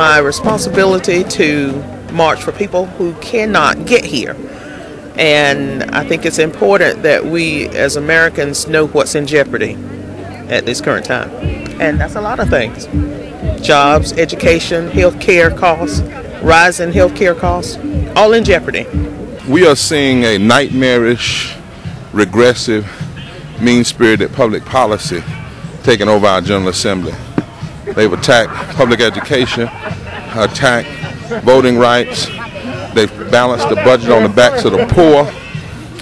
my responsibility to march for people who cannot get here. And I think it's important that we as Americans know what's in jeopardy at this current time. And that's a lot of things. Jobs, education, health care costs, rising health care costs, all in jeopardy. We are seeing a nightmarish, regressive, mean-spirited public policy taking over our General Assembly. They've attacked public education, attacked voting rights. They've balanced the budget on the backs of the poor.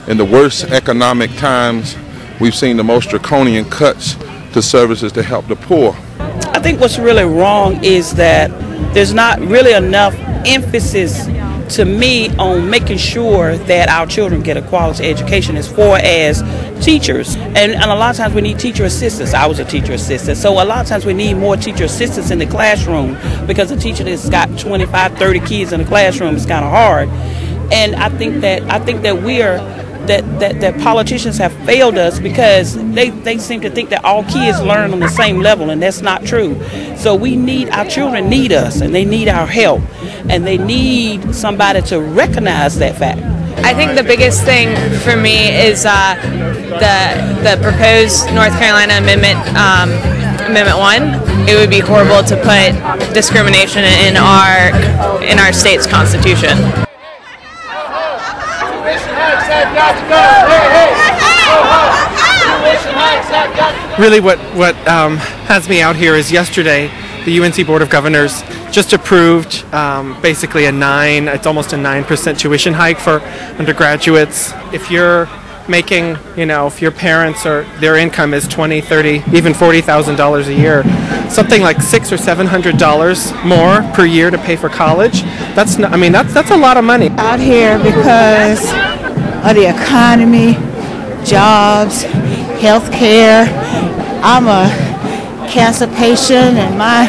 In the worst economic times, we've seen the most draconian cuts to services to help the poor. I think what's really wrong is that there's not really enough emphasis to me on making sure that our children get a quality education as far as teachers. And a lot of times we need teacher assistants. I was a teacher assistant. So a lot of times we need more teacher assistants in the classroom, because a teacher that's got 25, 30 kids in the classroom is kind of hard. And I think that that politicians have failed us, because they seem to think that all kids learn on the same level, and that's not true. So our children need us, and they need our help, and they need somebody to recognize that fact. I think the biggest thing for me is the proposed North Carolina Amendment 1. It would be horrible to put discrimination in our state's constitution. Really what has me out here is yesterday the UNC Board of Governors just approved basically it's almost a 9% tuition hike for undergraduates. If you're making, if your parents or their income is $20, $30, even $40,000 a year, something like $600 or $700 more per year to pay for college, that's a lot of money. Out here because of the economy, jobs, health care. I'm a cancer patient, and my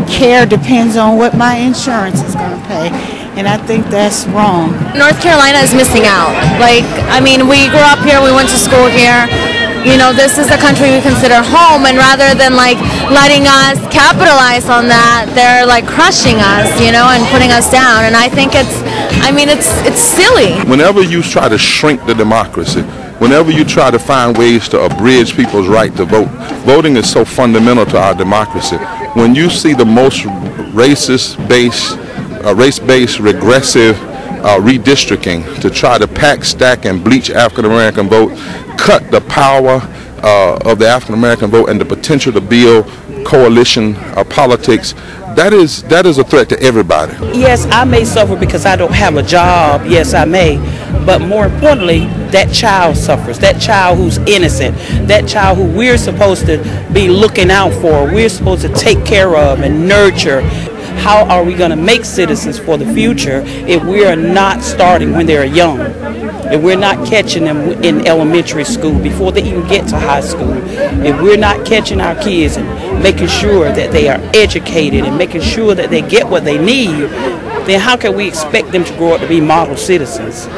care depends on what my insurance is going to pay, and I think that's wrong. North Carolina is missing out. We grew up here, we went to school here. This is the country we consider home, and rather than letting us capitalize on that, they're crushing us, and putting us down. And I think it's silly. Whenever you try to shrink the democracy, whenever you try to find ways to abridge people's right to vote, voting is so fundamental to our democracy. When you see the most race-based, regressive redistricting to try to pack, stack, and bleach African-American vote, cut the power of the African-American vote and the potential to build coalition politics, that is a threat to everybody. Yes, I may suffer because I don't have a job. Yes, I may. But more importantly, that child suffers. That child who's innocent. That child who we're supposed to be looking out for. We're supposed to take care of and nurture. How are we going to make citizens for the future if we are not starting when they're young? If we're not catching them in elementary school before they even get to high school? If we're not catching our kids and making sure that they are educated and making sure that they get what they need, then how can we expect them to grow up to be model citizens?